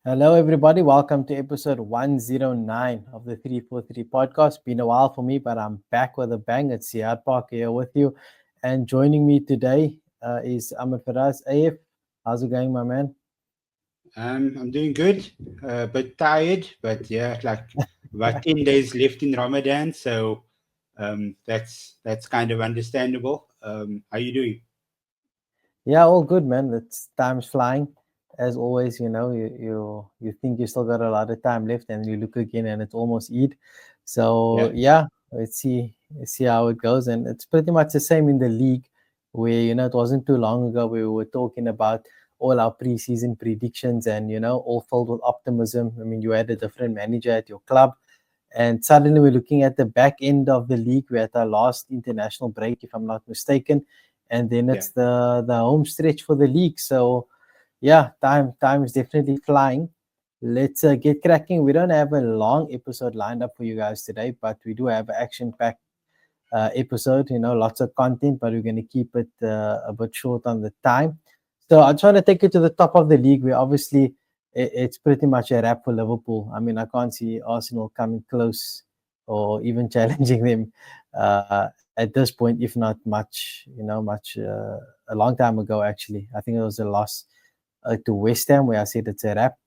Hello, everybody. Welcome to episode 109 of the 343 podcast. Been a while for me, but I'm back with a bang. It's Ziyaad Park here with you. And joining me today is Ahmed Faraz. AF, how's it going, my man? I'm doing good, a bit tired, but yeah, like about 10 days left in Ramadan, so that's kind of understandable. How you doing? Yeah, all good, man. It's time's flying. As always, you think you still got a lot of time left, and you look again, and it's almost Eid. So Yeah, yeah, let's see how it goes. And it's pretty much the same in the league, where it wasn't too long ago we were talking about all our preseason predictions, and all filled with optimism. I mean, you had a different manager at your club, and suddenly we're looking at the back end of the league. We're at our last international break, if I'm not mistaken, and then yeah. it's the home stretch for the league. So yeah, time is definitely flying. Let's get cracking. We don't have a long episode lined up for you guys today, but we do have an action-packed episode. Lots of content, but we're going to keep it a bit short on the time. So I just want to take it to the top of the league. We obviously it's pretty much a wrap for Liverpool. I mean, I can't see Arsenal coming close or even challenging them at this point, if not much a long time ago. Actually, I think it was a loss to West Ham where I said it's a wrap.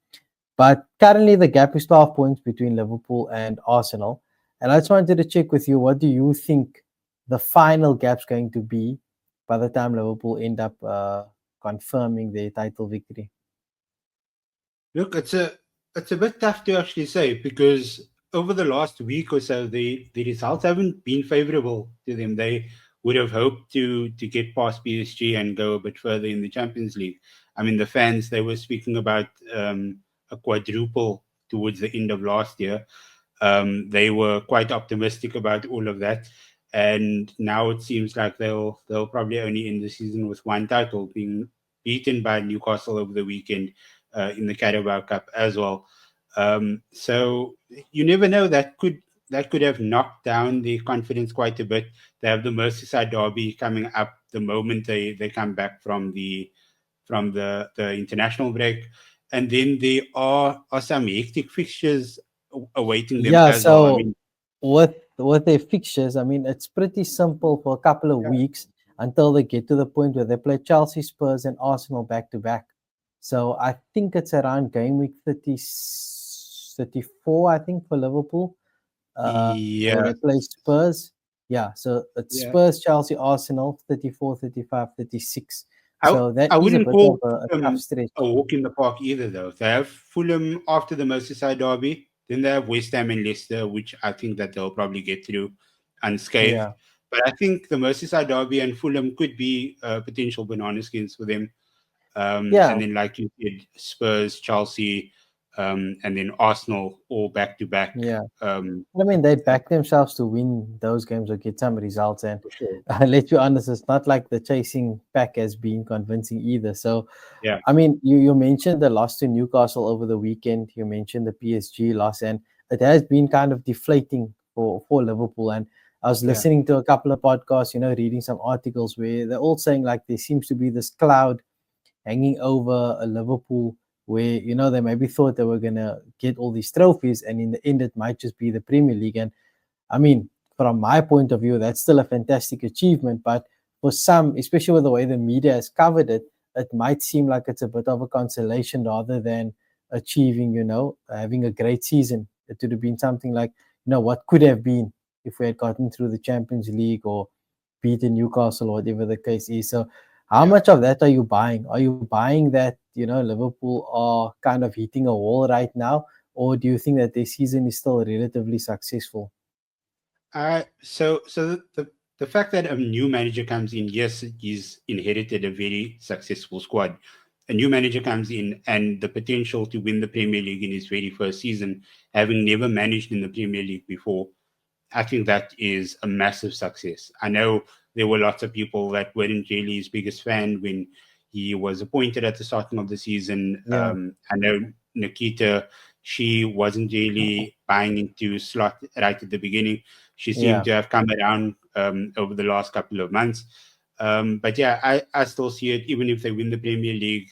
But currently, the gap is 12 points between Liverpool and Arsenal. And I just wanted to check with you, what do you think the final gap's going to be by the time Liverpool end up confirming their title victory? Look, it's a bit tough to actually say because over the last week or so, the results haven't been favourable to them. They would have hoped to get past PSG and go a bit further in the Champions League. I mean, the fans they were speaking about a quadruple towards the end of last year. They were quite optimistic about all of that, and now it seems like they'll probably only end the season with one title, being beaten by Newcastle over the weekend in the Carabao Cup as well. So you never know. That could have knocked down the confidence quite a bit. They have the Merseyside derby coming up the moment they come back from the international break, and then there are some hectic fixtures awaiting them Yeah, as well. I so mean, with their fixtures, I mean, it's pretty simple for a couple of yeah, weeks until they get to the point where they play Chelsea, Spurs, and Arsenal back to back. So I think it's around game week 34, I think, for Liverpool, where yeah, they play Spurs. Yeah, so it's yeah. Spurs, Chelsea, Arsenal, 34, 35, 36. I So that I is a wouldn't bit of call a tough them stretch. a walk in the park either, though. They have Fulham after the Merseyside derby. Then they have West Ham and Leicester, which I think that they'll probably get through unscathed. Yeah. But I think the Merseyside derby and Fulham could be potential banana skins for them. And Yeah, then, like you said, Spurs, Chelsea, and then Arsenal all back to back. yeah. Um, I mean, they uh, back themselves to win those games or get some results. And for sure. let's be honest, it's not like the chasing pack has been convincing either. So, Yeah, I mean, you mentioned the loss to Newcastle over the weekend. You mentioned the PSG loss, and it has been kind of deflating for Liverpool. And I was yeah, listening to a couple of podcasts, reading some articles where they're all saying like there seems to be this cloud hanging over a Liverpool where they maybe thought they were gonna get all these trophies, and in the end it might just be the Premier League. And I mean, from my point of view, that's still a fantastic achievement. But for some, especially with the way the media has covered it, it might seem like it's a bit of a consolation rather than achieving, having a great season. It would have been something like, what could have been if we had gotten through the Champions League or beaten Newcastle or whatever the case is. So, how yeah. much of that are you buying? Are you buying that, Liverpool are kind of hitting a wall right now? Or do you think that their season is still relatively successful? So the fact that a new manager comes in, yes, he's inherited a very successful squad. A new manager comes in and the potential to win the Premier League in his very first season, having never managed in the Premier League before, I think that is a massive success. I know there were lots of people that weren't really his biggest fan when he was appointed at the starting of the season. Yeah. I know Nikita, she wasn't really buying into Slot right at the beginning. She seemed Yeah. to have come around over the last couple of months. But yeah, I still see it, even if they win the Premier League,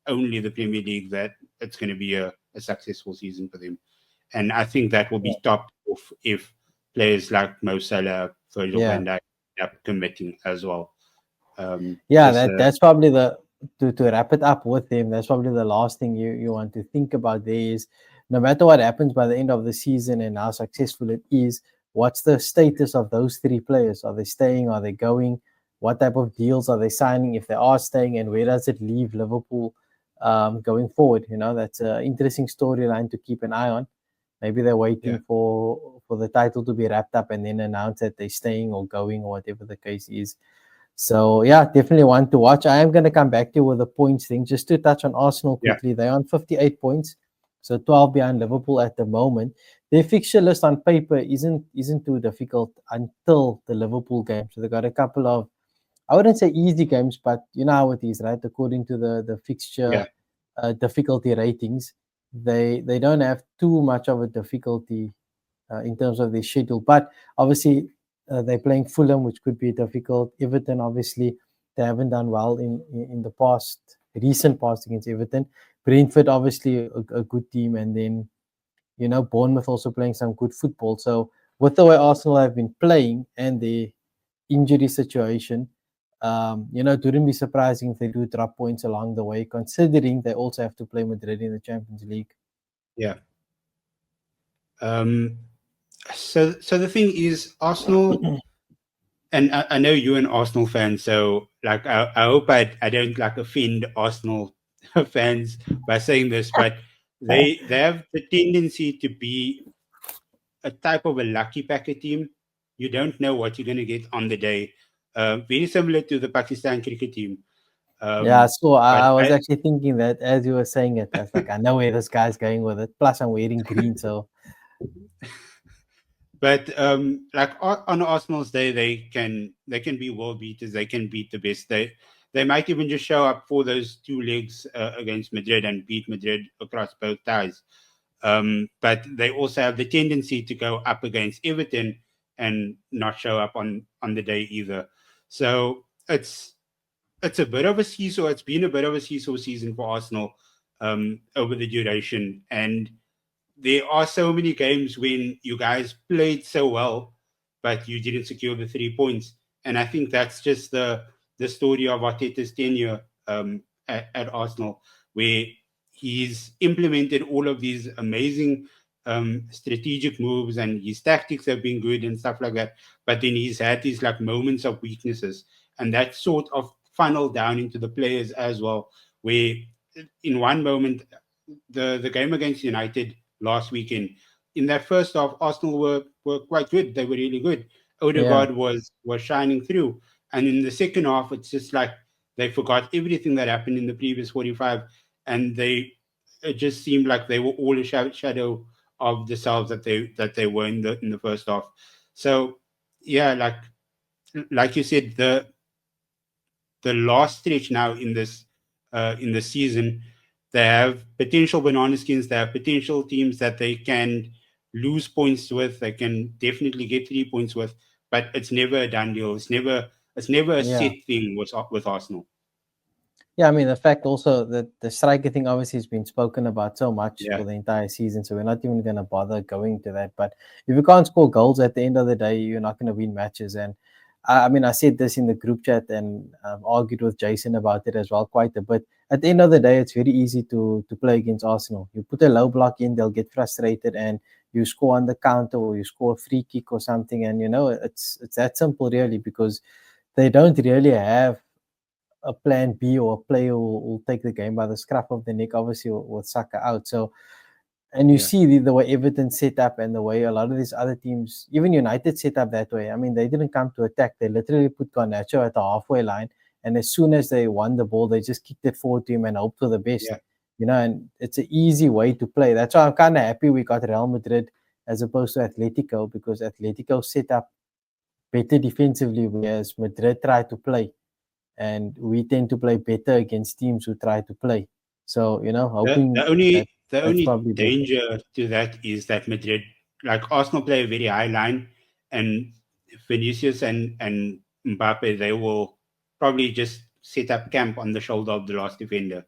only the Premier League, that it's going to be a successful season for them. And I think that will be topped off if players like Mo Salah, Virgil Yeah. van Dijk end up committing as well. Yeah, Just that's probably the to wrap it up with him. That's probably the last thing you want to think about. There is, no matter what happens by the end of the season and how successful it is, what's the status of those three players? Are they staying? Are they going? What type of deals are they signing if they are staying? And where does it leave Liverpool going forward? That's an interesting storyline to keep an eye on. Maybe they're waiting for the title to be wrapped up and then announce that they're staying or going or whatever the case is. So yeah, definitely one to watch. I am going to come back to you with the points thing. Just to touch on Arsenal quickly, they're on 58 points, so 12 behind Liverpool at the moment. Their fixture list on paper isn't too difficult until the Liverpool game. So they got a couple of, I wouldn't say easy games, but you know how it is, right? According to the fixture difficulty ratings, they don't have too much of a difficulty in terms of their schedule. But obviously, they're playing Fulham, which could be difficult. Everton, obviously, they haven't done well in the recent past against Everton. Brentford, obviously, a good team, and then Bournemouth also playing some good football. So with the way Arsenal have been playing and the injury situation, it wouldn't be surprising if they do drop points along the way, considering they also have to play Madrid in the Champions League. Yeah. So the thing is, Arsenal, and I know you're an Arsenal fan, so like I hope I don't like offend Arsenal fans by saying this, but they have the tendency to be a type of a lucky packet team. You don't know what you're going to get on the day. Very similar to the Pakistan cricket team. Yeah, so But I was actually thinking that as you were saying it, I was like, I know where this guy's going with it. Plus, I'm wearing green, so but like on Arsenal's day, they can be world beaters. They can beat the best. They might even just show up for those two legs against Madrid and beat Madrid across both ties. But they also have the tendency to go up against Everton and not show up on the day either. So it's a bit of a seesaw. It's been a bit of a seesaw season for Arsenal over the duration, and there are so many games when you guys played so well, but you didn't secure the 3 points. And I think that's just the story of Arteta's tenure at Arsenal, where he's implemented all of these amazing strategic moves, and his tactics have been good and stuff like that. But then he's had these like moments of weaknesses, and that sort of funneled down into the players as well, where in one moment, the game against United last weekend. In that first half, Arsenal were quite good. They were really good. yeah, Odegaard was shining through, and in the second half, it's just like they forgot everything that happened in the previous 45, and it just seemed like they were all a shadow of the selves that they were in the first half. So yeah, like you said, the last stretch now in the season, they have potential banana skins. They have potential teams that they can lose points with. They can definitely get 3 points with, but it's never a done deal. It's never a yeah. set thing with Arsenal. Yeah, I mean, the fact also that the striker thing obviously has been spoken about so much Yeah, for the entire season, so we're not even going to bother going to that. But if you can't score goals at the end of the day, you're not going to win matches. And I mean, I said this in the group chat and argued with Jason about it as well quite a bit. At the end of the day, it's very easy to play against Arsenal. You put a low block in, they'll get frustrated, and you score on the counter or you score a free kick or something. And it's that simple, really, because they don't really have a plan B or a player who will take the game by the scruff of the neck, obviously, with Saka out. So, and you yeah, see the way Everton set up and the way a lot of these other teams, even United, set up that way. I mean, they didn't come to attack. They literally put Garnacho at the halfway line. And as soon as they won the ball, they just kicked it forward to him and hoped for the best. yeah, And it's an easy way to play. That's why I'm kind of happy we got Real Madrid as opposed to Atletico, because Atletico set up better defensively, whereas Madrid tried to play, and we tend to play better against teams who try to play. So The hoping the that only the that's only probably better. danger to that is that Madrid, like Arsenal, play a very high line, and Vinicius and Mbappe, they will probably just set up camp on the shoulder of the last defender.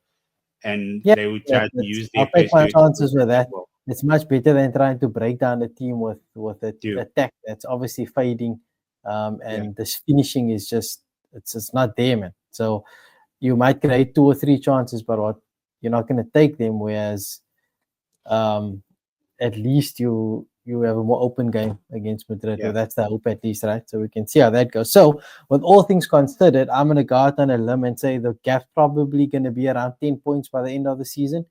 and Yeah, they would try to use their I'll take pace my to exploit chances with that as that. well. It's much better than trying to break down a team with a Too. attack that's obviously fading, Yeah, and this finishing is just it's not there, man. So you might create two or three chances, but what you're not going to take them. Whereas um, at least you have a more open game against Madrid. yeah, Well, that's the hope, at least, right? So we can see how that goes. So, with all things considered, I'm going to go out on a limb and say the gap's probably going to be around 10 points by the end of the season.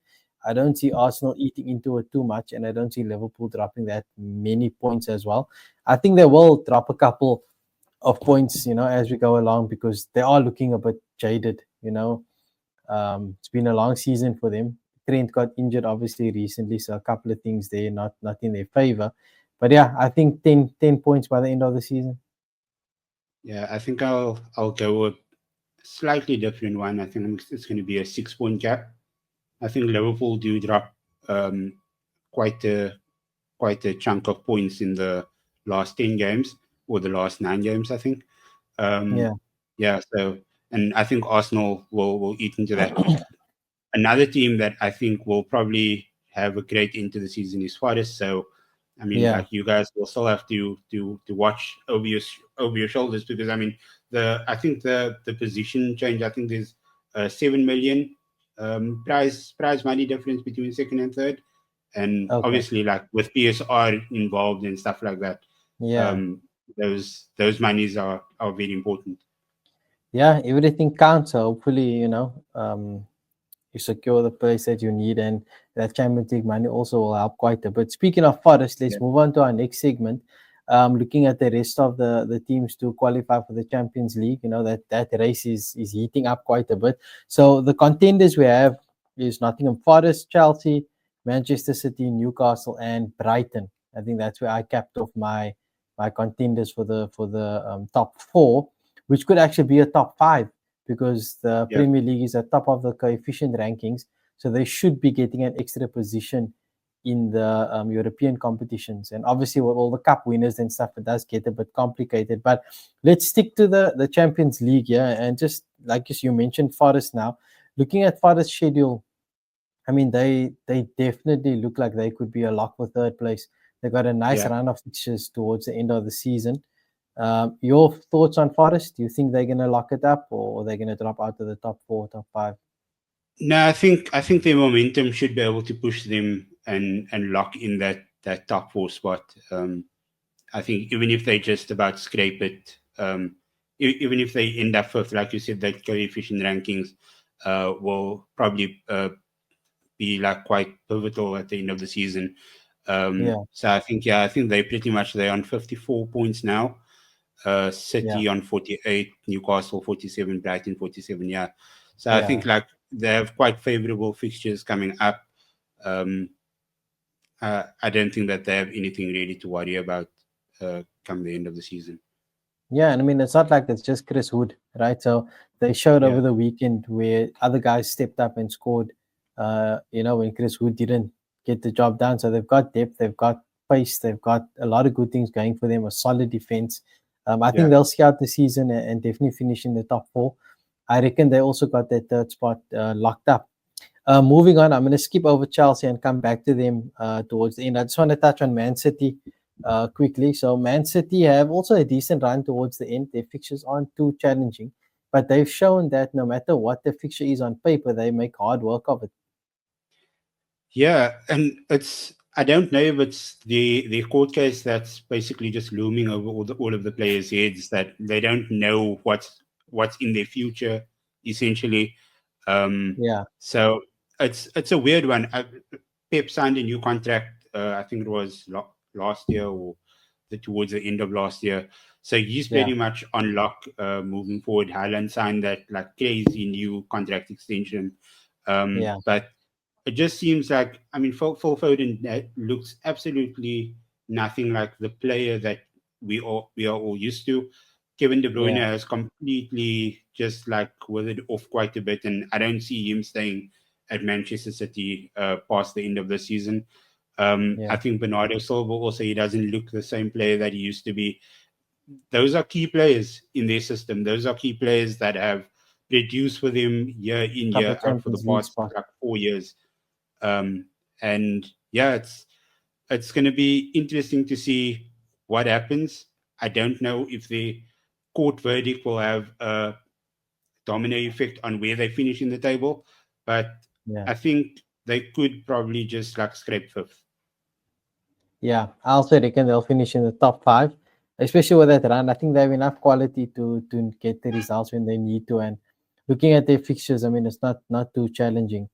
I don't see Arsenal eating into it too much, and I don't see Liverpool dropping that many points as well. I think they will drop a couple of points, as we go along, because they are looking a bit jaded. It's been a long season for them. Trent got injured obviously recently, so a couple of things there not in their favor. But yeah, I think 10 points by the end of the season. yeah. I think I'll go with slightly different one. I think it's going to be a 6 point gap. I think Liverpool do drop um, quite a quite a chunk of points in the last 10 games or the last 9 games. I think. Um, Yeah, yeah. So, and I think Arsenal will eat into that. Another team that I think will probably have a great end to the season is Forest. So, I mean, yeah, like you guys will still have to watch over your shoulders because I mean I think the position change. I think there's 7 million prize money difference between second and third, and okay, obviously like with PSR involved and stuff like that, yeah, um, those monies are very important. yeah. Everything counts. So hopefully, you secure the place that you need, and that Champions League money also will help quite a bit. Speaking of Forest, let's Yeah, move on to our next segment. Looking at the rest of the teams to qualify for the Champions League, that race is heating up quite a bit. So the contenders we have is Nottingham Forest, Chelsea, Manchester City, Newcastle, and Brighton. I think that's where I capped off my contenders for the top four, which could actually be a top five because the yeah, Premier League is at top of the coefficient rankings, so they should be getting an extra position in the European competitions. And obviously, with all the cup winners and stuff, it does get a bit complicated. But let's stick to the Champions League, yeah. And just like you mentioned, Forest now. Looking at Forest's schedule, I mean, they definitely look like they could be a lock for third place. They got a nice yeah. run of fixtures towards the end of the season. Your thoughts on Forest? Do you think they're going to lock it up, or they're going to drop out of the top four, top five? No, I think their momentum should be able to push them and lock in that top four spot. I think even if they just about scrape it, even if they end up fifth, like you said, that coefficient rankings will probably be like quite pivotal at the end of the season. Yeah, So I think they pretty much they're on 54 points now. yeah, City on 48, Newcastle 47, Brighton 47. Yeah, so I yeah. think like they have quite favorable fixtures coming up. Um, I don't think that they have anything really to worry about come the end of the season. Yeah, and I mean, it's not like it's just Chris Wood, right? So they showed Yeah, over the weekend where other guys stepped up and scored, when Chris Wood didn't get the job done. So they've got depth, they've got pace, they've got a lot of good things going for them, a solid defense. I think yeah, they'll see out the season and definitely finish in the top four. I reckon they also got that third spot locked up. Moving on, I'm going to skip over Chelsea and come back to them towards the end. I just want to touch on Man City quickly. So, Man City have also a decent run towards the end. Their fixtures aren't too challenging, but they've shown that no matter what the fixture is on paper, they make hard work of it. yeah. And it's I don't know if it's the court case that's basically just looming over all of the players' heads that they don't know what's in their future, essentially. Yeah, So it's a weird one. Pep signed a new contract. I think it was last year or towards the end of last year. So he's yeah, pretty much on lock moving forward. Haaland signed that like crazy new contract extension. yeah, But it just seems like I mean Phil Foden looks absolutely nothing like the player that we are all used to. Kevin De Bruyne yeah, has completely just like withered off quite a bit, and I don't see him staying at Manchester City past the end of the season. I yeah, think Bernardo Silva also he doesn't look the same player that he used to be. Those are key players in their system. Those are key players that have produce for them year in, Couple year of out for the Champions League past spot. like 4 years. And yeah, it's going to be interesting to see what happens. I don't know if the court verdict will have a domino effect on where they finish in the table, but Yeah. I think they could probably just like scrape fifth. Yeah, I also reckon they'll finish in the top five, especially with that run. I think they have enough quality to get the results when they need to. And looking at their fixtures, I mean, it's not too challenging.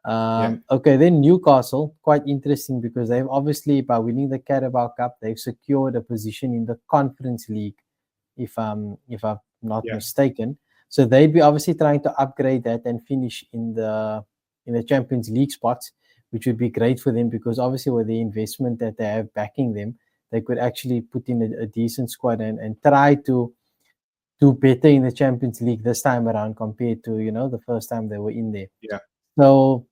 Yeah, Okay, then Newcastle, quite interesting because they've obviously, by winning the Carabao Cup, they've secured a position in the Conference League, if I'm not yeah, mistaken. So they'd be obviously trying to upgrade that and finish in the Champions League spots, which would be great for them because obviously with the investment that they have backing them, they could actually put in a decent squad and try to do better in the Champions League this time around compared to the first time they were in there. yeah. So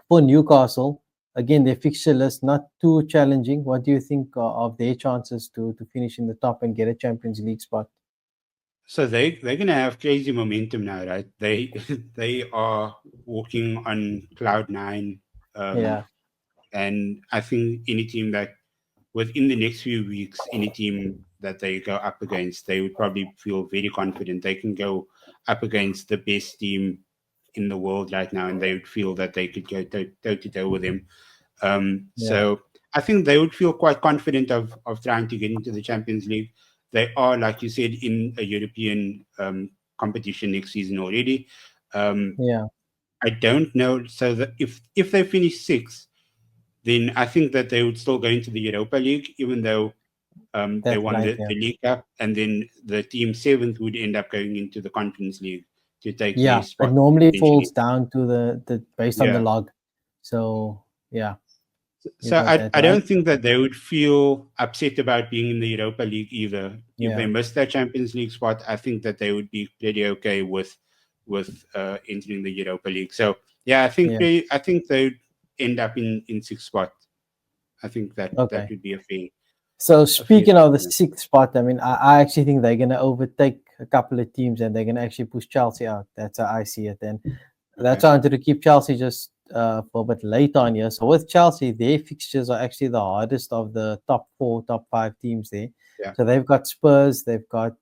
for Newcastle, again, their fixture list not too challenging. What do you think of their chances to finish in the top and get a Champions League spot? So they're gonna have crazy momentum now, right? They they are walking on cloud nine, Yeah, and I think any team that within the next few weeks, any team that they go up against, they would probably feel very confident. They can go up against the best team in the world right now, and they would feel that they could go toe to toe with them. yeah, So I think they would feel quite confident of trying to get into the Champions League. They are, like you said, in a European competition next season already. Um, yeah. I don't know. So that if they finish sixth, then I think that they would still go into the Europa League, even though they That's won right. the Yeah, League Cup, and then the team seventh would end up going into the Conference League to take their yeah. It spot normally falls eventually. down to the based on the Yeah. log. So yeah, you So got that I right. don't think that they would feel upset about being in the Europa League either. If they Yeah, missed their Champions League spot, I think that they would be pretty okay with entering the Europa League. So yeah, yeah. I think they would end up in sixth spot. I think that that Okay. would be So a fair speaking of the statement. sixth spot, I mean, I actually think they're going to overtake a couple of teams and they're going to actually push Chelsea out. That's how I see it. And that's Okay. why I wanted to keep Chelsea just for a bit later on here. So with Chelsea, their fixtures are actually the hardest of the top four, top five teams there. Yeah. So they've got Spurs, they've got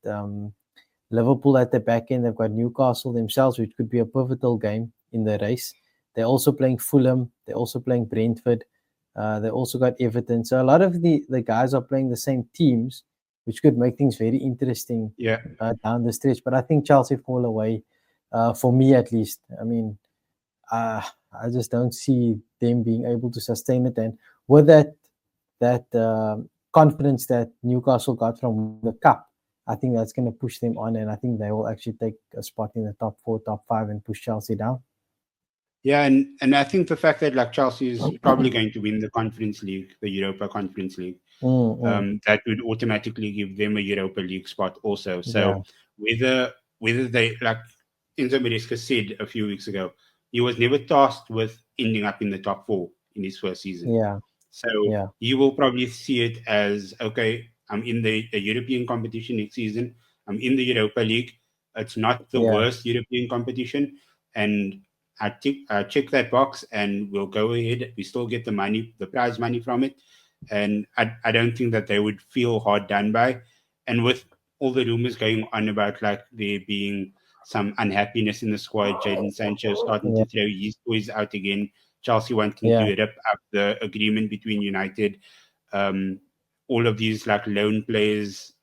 Liverpool at the back end, they've got Newcastle themselves, which could be a pivotal game in the race. They're also playing Fulham, they're also playing Brentford, they also got Everton. So a lot of the guys are playing the same teams, which could make things very interesting Yeah. down the stretch. But I think Chelsea fall away, for me at least. I mean, uh, I just don't see them being able to sustain it. And with that confidence that Newcastle got from the cup, I think that's going to push them on, and I think they will actually take a spot in the top four, top five, and push Chelsea down. Yeah, and I think the fact that like Chelsea is probably going to win the Conference League, the Europa Conference League, Mm. that would automatically give them a Europa League spot also. So Yeah, whether they like Enzo Maresca said a few weeks ago, he was never tasked with ending up in the top four in his first season. yeah, So yeah, you will probably see it as okay, I'm in the European competition next season. I'm in the Europa League. It's not the yeah, worst European competition, and I check that box, and we'll go ahead. We still get the money, the prize money from it, and I don't think that they would feel hard done by. And with all the rumors going on about like there being some unhappiness in the squad, Jadon Sancho starting yeah, to throw his toys out again, Chelsea wanting yeah, to rip up the agreement between United, um, all of these like loan players,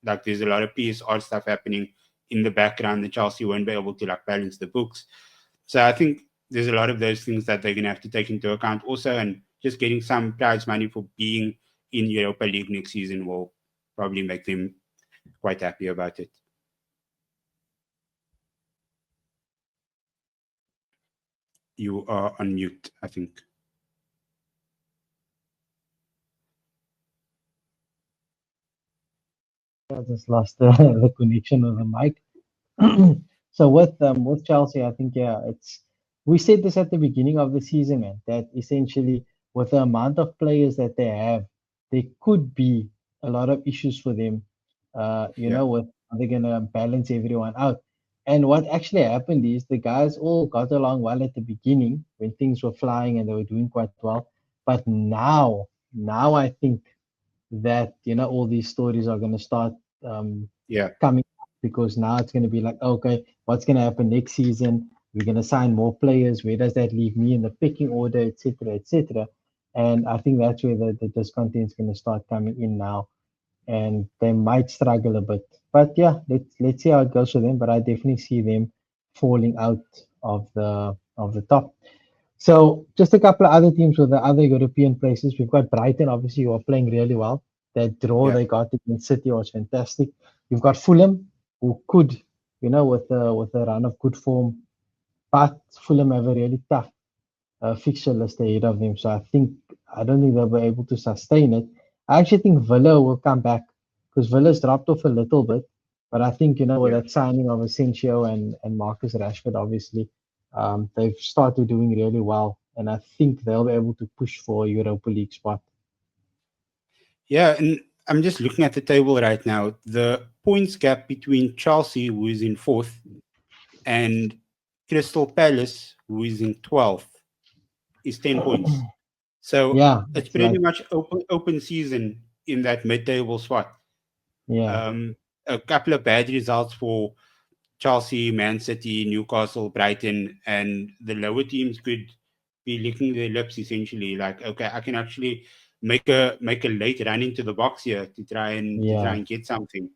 like there's a lot of PSR stuff happening in the background that Chelsea won't be able to like balance the books. So I think there's a lot of those things that they're going to have to take into account also, and just getting some prize money for being in Europa League next season will probably make them quite happy about it. You are on mute, I think. I just lost the, the connection of the mic. So with Chelsea, I think yeah, it's we said this at the beginning of the season, man, that essentially with the amount of players that they have, there could be a lot of issues for them. Yeah, With how they're gonna balance everyone out. And what actually happened is the guys all got along well at the beginning when things were flying and they were doing quite well. But now I think that all these stories are going to start um, Yeah. coming up, because now it's going to be like, okay, what's going to happen next season? We're going to sign more players. Where does that leave me in the picking order, etc., etc.? And I think that's where the discontent is going to start coming in now, and they might struggle a bit. But yeah, let's see how it goes for them. But I definitely see them falling out of the top. So just a couple of other teams with the other European places. We've got Brighton, obviously, who are playing really well. That draw Yeah. they got against City was fantastic. You've got Fulham, who could, with a run of good form, but Fulham have a really tough fixture list ahead of them. So I don't think they'll be able to sustain it. I actually think Villa will come back, because Villa's dropped off a little bit. But I think, with Yeah. that signing of Asensio and Marcus Rashford, obviously, they've started doing really well. And I think they'll be able to push for a Europa League spot. Yeah, and I'm just looking at the table right now. The points gap between Chelsea, who is in fourth, and Crystal Palace, who is in 12th, is 10 points. So Yeah, it's it's pretty like, much open season in that mid-table spot. yeah, Um, a couple of bad results for Chelsea, Man City, Newcastle, Brighton, and the lower teams could be licking their lips essentially. Like, okay, I can actually make a late run into the box here to try yeah, and get something.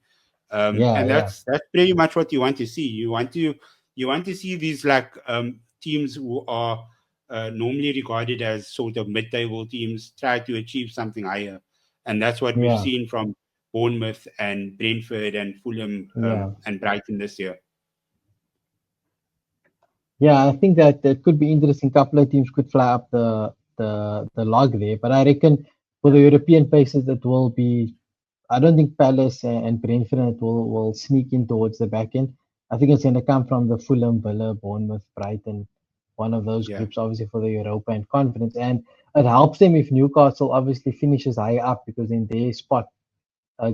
yeah, And yeah, that's pretty much what you want to see. You want to see these like teams who are normally regarded as sort of mid-table teams try to achieve something higher, and that's what we've yeah, seen from Bournemouth and Brentford and Fulham yeah. and Brighton this year. Yeah, I think that that could be interesting. Couple of teams could fly up the log there, but I reckon for the European places it will be. I don't think Palace and Brentford will sneak in towards the back end. I think it's going to come from the Fulham, Villa, Bournemouth, Brighton, one of those Yeah, groups, obviously for the Europa and Conference. And it helps them if Newcastle obviously finishes higher up, because then their spot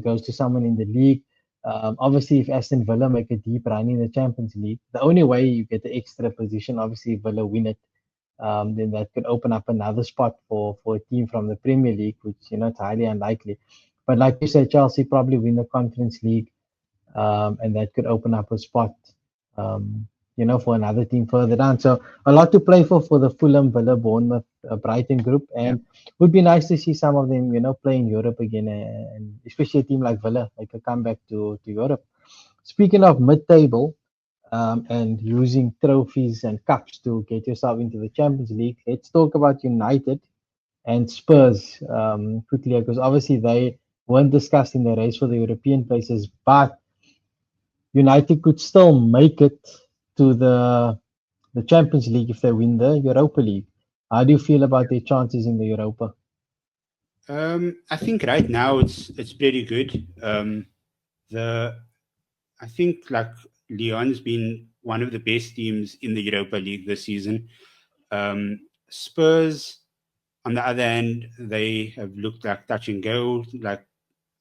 goes to someone in the league. Obviously, if Aston Villa make a deep run in the Champions League, the only way you get the extra position, obviously, if Villa win it, then that could open up another spot for a team from the Premier League, which it's highly unlikely. But like you said, Chelsea probably win the Conference League, and that could open up a spot, um, for another team further down. So a lot to play for the Fulham, Villa, Bournemouth, Brighton group, yeah, and would be nice to see some of them, play in Europe again, and especially a team like Villa, like a comeback to Europe. Speaking of mid-table, and using trophies and cups to get yourself into the Champions League, let's talk about United and Spurs quickly, because obviously they weren't discussed in the race for the European places, but United could still make it to the Champions League if they win the Europa League. How do you feel about their chances in the Europa? I think right now it's pretty good. The I think like Lyon's been one of the best teams in the Europa League this season. Spurs, on the other hand, they have looked like touch and go. Like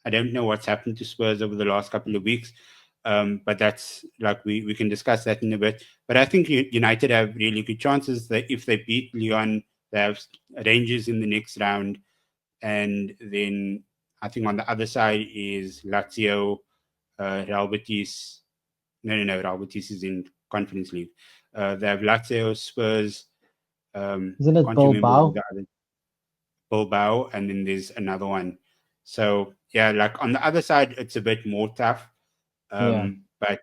I don't know what's happened to Spurs over the last couple of weeks, but that's like we can discuss that in a bit. But I think United have really good chances that if they beat Lyon, they have Rangers in the next round, and then I think on the other side is Lazio, Real Betis. No. Real Betis is in Conference League. They have Lazio, Spurs. Isn't I it can't remember who Bilbao? the other Bilbao, and then there's another one. So yeah, like on the other side, it's a bit more tough. Yeah, But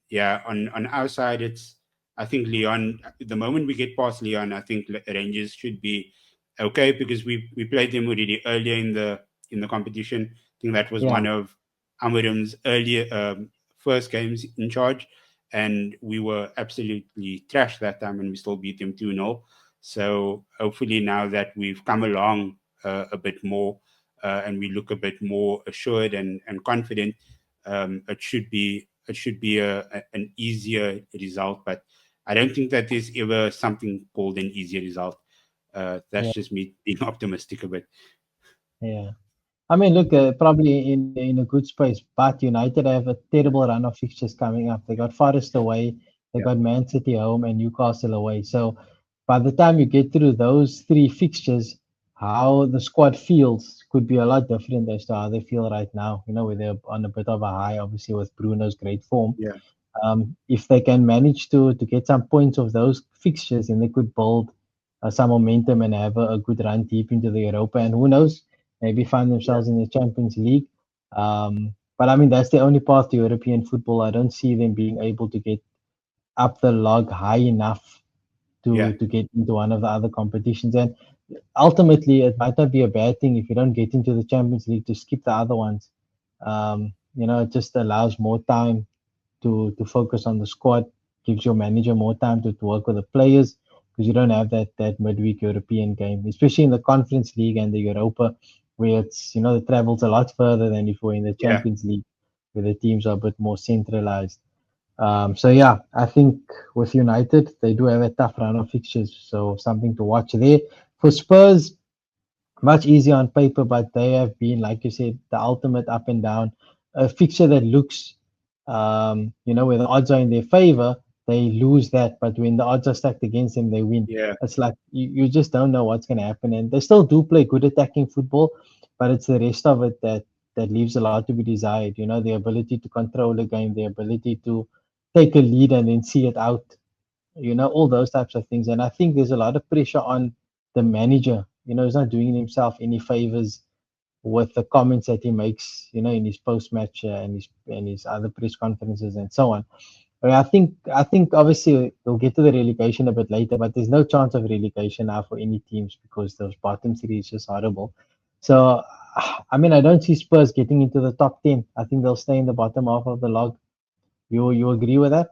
yeah, on our side, it's I think Leon. The moment we get past Leon, I think Rangers should be okay because we played them already earlier in the competition. I think that was yeah, one of Amarim's earlier first games in charge, and we were absolutely trashed that time, and we still beat them 2-0. So hopefully now that we've come along a bit more and we look a bit more assured and confident, it should be an easier result. But I don't think that there's ever something called an easier result. That's yeah, just me being optimistic a bit. yeah. I mean, look, probably in a good space, but United have a terrible run of fixtures coming up. They got Forest away, they Yeah, got Man City home, and Newcastle away. So by the time you get through those three fixtures, how the squad feels could be a lot different as to how they feel right now. Where they're on a bit of a high, obviously with Bruno's great form. yeah, If they can manage to get some points of those fixtures, then they could build some momentum and have a good run deep into the Europa. And who knows, maybe find yeah, themselves in the Champions League. But I mean, that's the only path to European football. I don't see them being able to get up the log high enough yeah, to get into one of the other competitions. And ultimately, it might not be a bad thing if you don't get into the Champions League to skip the other ones. It just allows more time to focus on the squad, gives your manager more time to work with the players because you don't have that midweek European game, especially in the Conference League and the Europa, where it's the travel's a lot further than if we're in the yeah. Champions League, where the teams are a bit more centralized. So yeah, I think with United they do have a tough run of fixtures, so something to watch there. For Spurs, much easier on paper, but they have been, like you said, the ultimate up and down. A fixture that looks, where the odds are in their favor, they lose that. But when the odds are stacked against them, they win. Yeah, It's like you just don't know what's going to happen. And they still do play good attacking football, but it's the rest of it that leaves a lot to be desired. The ability to control the game, the ability to take a lead and then see it out, all those types of things. And I think there's a lot of pressure on the manager. He's not doing himself any favors with the comments that he makes, in his post-match and his other press conferences and so on. I think obviously we'll get to the relegation a bit later, but there's no chance of relegation now for any teams because those bottom three is just horrible. So, I mean, I don't see Spurs getting into the top 10. I think they'll stay in the bottom half of the log. You agree with that?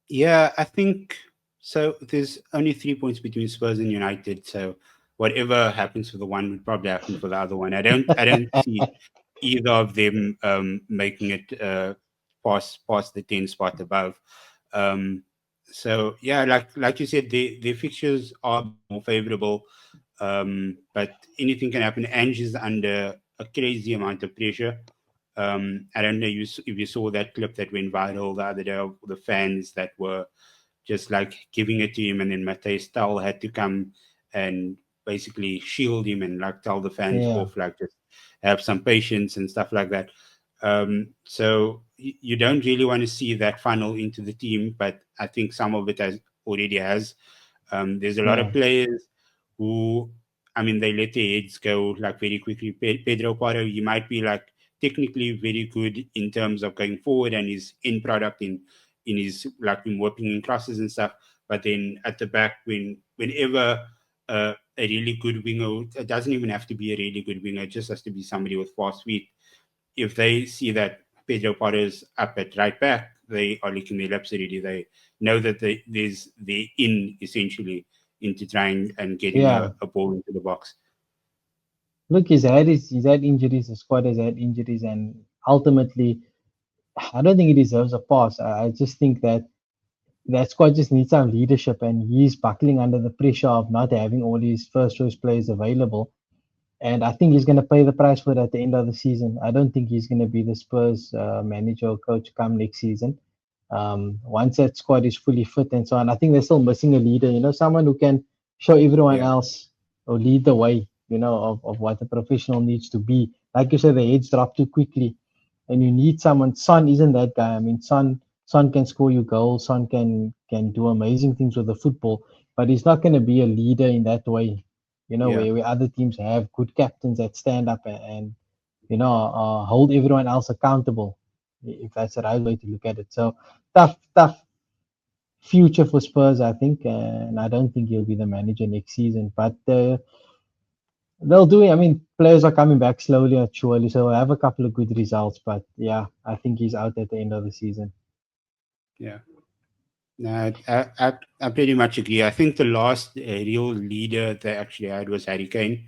yeah. I think so. There's only 3 points between Spurs and United, so whatever happens for the one would probably happen for the other one. I don't see either of them making it past the 10 spot above. Um, so yeah, like you said, the fixtures are a bit more favorable, but anything can happen. Ange is under a crazy amount of pressure. I don't know if you saw that clip that went viral the other day of the fans that were just like giving it to him, and then Matthijs Staal had to come and basically shield him and like tell the fans Yeah, off, like just have some patience and stuff like that. So you don't really want to see that funnel into the team, but I think some of it already has. There's a lot yeah, of players who, I mean, they let their heads go like very quickly. Pedro Porro, he might be like technically very good in terms of going forward and his end product in his like in working in crosses and stuff. But then at the back, whenever a really good winger, it doesn't even have to be a really good winger, it just has to be somebody with fast feet. If they see that Pedro Porro's up at right back, they are licking their lips already. They know that there's the in essentially into trying and getting yeah. a ball into the box. Look, he's had injuries. The squad has had injuries, and ultimately, I don't think he deserves a pass. I just think that squad just needs some leadership, and he's buckling under the pressure of not having all his first choice players available. And I think he's going to pay the price for it at the end of the season. I don't think he's going to be the Spurs manager or coach come next season. Once that squad is fully fit and so on, I think they're still missing a leader. Someone who can show everyone Yeah, else or lead the way. Of what a professional needs to be. Like you said, the heads drop too quickly, and you need someone. Son isn't that guy. I mean, Son can score you goals. Son can do amazing things with the football, but he's not going to be a leader in that way. yeah, Where other teams have good captains that stand up and hold everyone else accountable, if that's the right way to look at it. So tough future for Spurs, I think, and I don't think he'll be the manager next season. But they'll do it. I mean, players are coming back slowly and surely, so we'll have a couple of good results. But yeah, I think he's out at the end of the season. yeah. No, I pretty much agree. I think the last real leader they actually had was Harry Kane.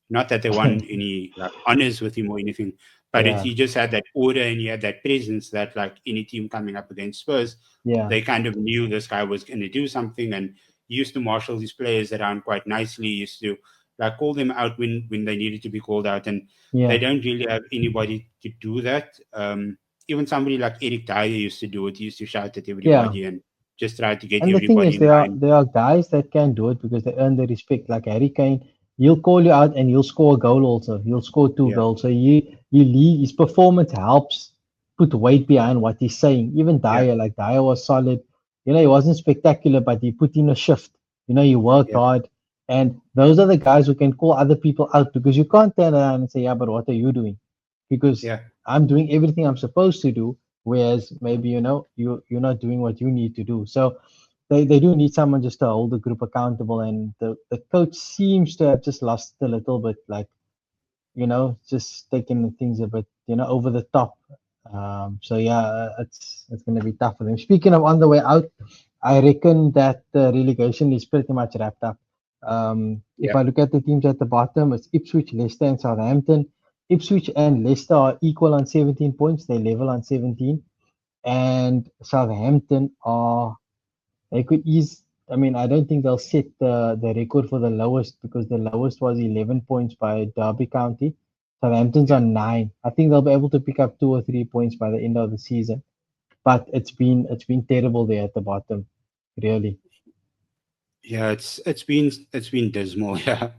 Not that they won any like honors with him or anything, but Yeah, he just had that order and he had that presence that like any team coming up against Spurs, yeah, they kind of knew this guy was going to do something, and he used to marshal his players around quite nicely. He used to like call them out when they needed to be called out, and they Yeah, don't really have anybody to do that. Even somebody like Eric Dyer used to do it. He used to shout at yeah. everybody and just try to get And the thing everybody is, in line. there are guys that can do it because they earn the respect. Like Harry Kane, he'll call you out and he'll score a goal. Also, he'll score two Yeah, goals. So he lead, his performance helps put weight behind what he's saying. Even yeah, Dyer, like Dyer was solid. He wasn't spectacular, but he put in a shift. He worked yeah, hard. And those are the guys who can call other people out because you can't turn around and say, yeah, but what are you doing? Because yeah, I'm doing everything I'm supposed to do, whereas maybe you're not doing what you need to do. So they do need someone just to hold the group accountable, and the coach seems to have just lost a little bit, like just taking things a bit over the top. So yeah, it's going to be tough for them. Speaking of on the way out, I reckon that the relegation is pretty much wrapped up. If yeah, I look at the teams at the bottom, it's Ipswich, Leicester, and Southampton. Ipswich and Leicester are equal on 17 points. They level on 17, and Southampton are they could ease. I mean, I don't think they'll set the record for the lowest because the lowest was 11 points by Derby County. Southampton's yeah. on 9. I think they'll be able to pick up 2 or 3 points by the end of the season. But it's been terrible there at the bottom, really. Yeah, it's been dismal. Yeah,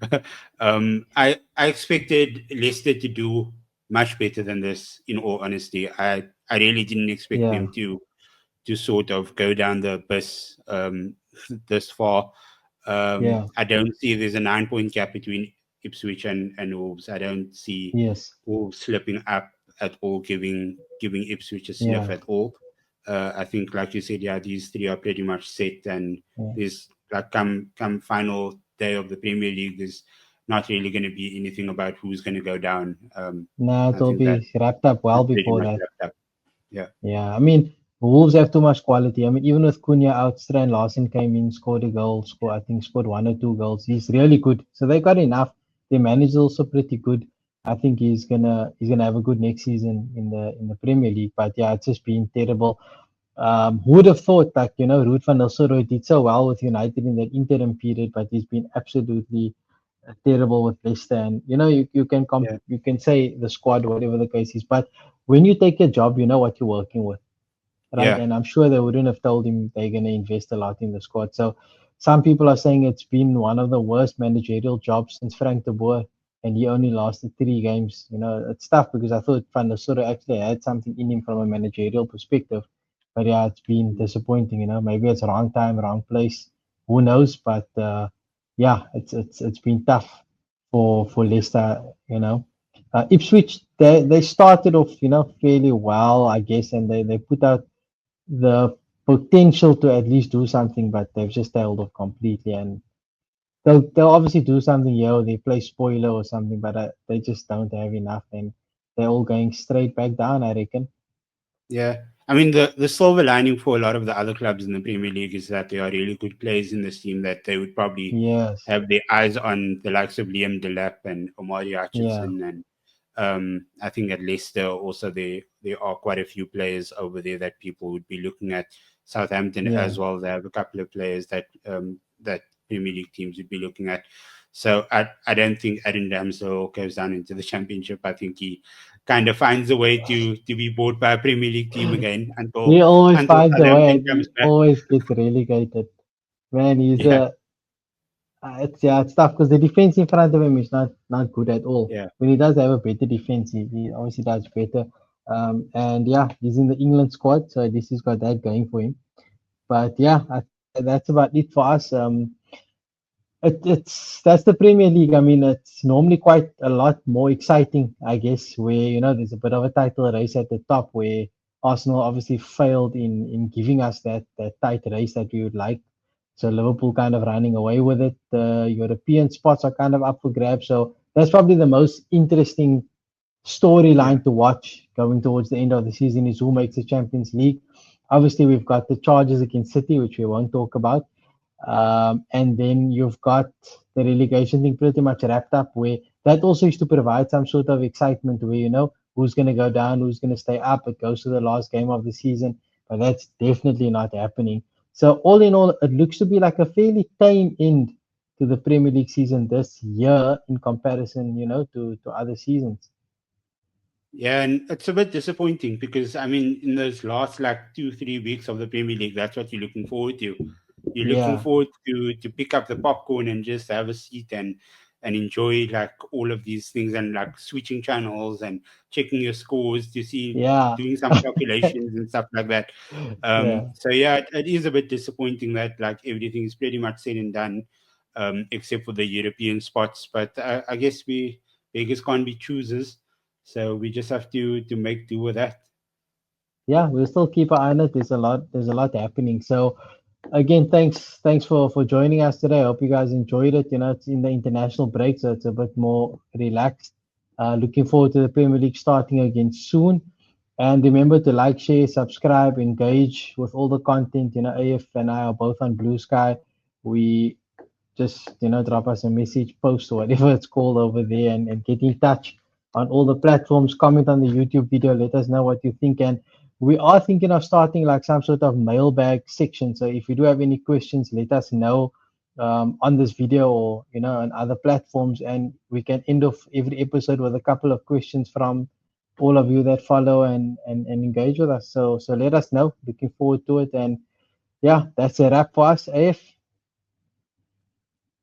I expected Leicester to do much better than this. In all honesty, I really didn't expect Yeah, them to sort of go down the abyss this far. yeah, I don't see there's a 9 point gap between Ipswich and Wolves. I don't see yes, Wolves slipping up at all, giving Ipswich a sniff yeah, at all. I think, like you said, yeah, these three are pretty much set, and yeah. there's like come final day of the Premier League, there's not really going to be anything about who's going to go down. Nah, I it'll think that be wrapped up well that's pretty before much that. wrapped up. Yeah, Yeah, I mean, Wolves have too much quality. I mean, even with Cunha out, Strand Larsen came in, scored a goal, I think scored 1 or 2 goals. He's really good. So they got enough. Their manager's also pretty good. I think he's gonna have a good next season in the Premier League. But yeah, it's just been terrible. Who would have thought, like, Ruud van Nistelrooy did so well with United in that interim period, but he's been absolutely terrible with Leicester. And yeah, you can say the squad, whatever the case is, but when you take a job, you know what you're working with, right? yeah, And I'm sure they wouldn't have told him they're going to invest a lot in the squad. So some people are saying it's been one of the worst managerial jobs since Frank de Boer, and he only lasted 3 games. It's tough because I thought Van der Sar actually had something in him from a managerial perspective. But yeah, it's been disappointing. Maybe it's wrong time, wrong place. Who knows? But yeah, it's been tough for Leicester. Ipswich, they started off fairly well, I guess, and they put out the potential to at least do something, but they've just tailed off completely. And they'll obviously do something here, or they play spoiler or something, but they just don't have enough, and they're all going straight back down, I reckon. yeah. I mean, the silver lining for a lot of the other clubs in the Premier League is that there are really good players in this team that they would probably Yes, have their eyes on, the likes of Liam Delap and Omari yeah, Hutchinson. And I think at Leicester also there are quite a few players over there that people would be looking at. Southampton yeah. as well, they have a couple of players that Premier League teams would be looking at. So I don't think Adam Ramsdale goes down into the Championship. I think he kind of finds a way to be bought by a Premier League team again He always until finds a way, Southampton and comes he back. always gets relegated. Man, he's Yeah, a it's tough because the defense in front of him is not good at all. yeah, When he does have a better defense, he obviously does better. And yeah, he's in the England squad, so this has got that going for him. But yeah, that's about it for us. That's the Premier League. I mean, it's normally quite a lot more exciting, I guess, where there's a bit of a title race at the top, where Arsenal obviously failed in giving us that tight race that we would like. So Liverpool kind of running away with it. The European spots are kind of up for grabs. So that's probably the most interesting yeah, storyline to watch going towards the end of the season is who makes the Champions League. Obviously, we've got the charges against City, which we won't talk about. And then you've got the relegation thing pretty much wrapped up, where that also is to provide some sort of excitement where who's going to go down, who's going to stay up. It goes to the last game of the season, but that's definitely not happening. So all in all, it looks to be like a fairly tame end to the Premier League season this year in comparison, to other seasons. Yeah, and it's a bit disappointing because I mean, in those last like 2, 3 weeks of the Premier League, that's what you're looking forward to. You're looking Yeah, forward to pick up the popcorn and just have a seat and enjoy like all of these things and like switching channels and checking your scores to see, yeah, doing some calculations and stuff like that. yeah. So yeah, it is a bit disappointing that like everything is pretty much said and done, except for the European spots. But I guess we beggars can't be choosers, so we just have to make do with that. Yeah, we'll still keep an eye on it. There's a lot happening. So again, thanks for joining us today. I hope you guys enjoyed it. It's in the international break, so it's a bit more relaxed. Looking forward to the Premier League starting again soon. And remember to like, share, subscribe, engage with all the content. AF and I are both on Blue Sky. We just drop us a message, post, or whatever it's called over there, and get in touch on all the platforms. Comment on the YouTube video, let us know what you think. And we are thinking of starting like some sort of mailbag section, so if you do have any questions, let us know on this video, or on other platforms, and we can end off every episode with a couple of questions from all of you that follow and engage with us. So let us know. Looking forward to it. And yeah, that's a wrap for us, AF.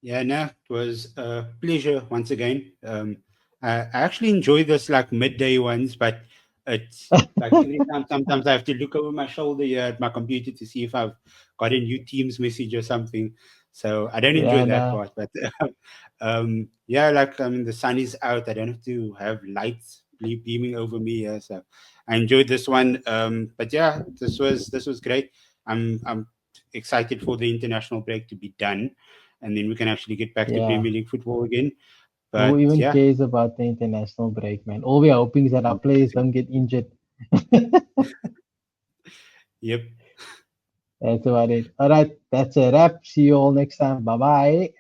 Yeah, no, it was a pleasure once again. I actually enjoy this like midday ones, but it's like every time, sometimes I have to look over my shoulder here at my computer to see if I've got a new Teams message or something. So I don't enjoy Yeah, that nah. part. But yeah, like I mean, the sun is out. I don't have to have lights beaming over me here. So I enjoyed this one. But yeah, this was great. I'm excited for the international break to be done, and then we can actually get back to Yeah. Premier League football again. Who But even yeah, cares about the international break, man? All we are hoping is that our players 100%. don't get injured. Yep. That's about it. All right, that's a wrap. See you all next time. Bye bye.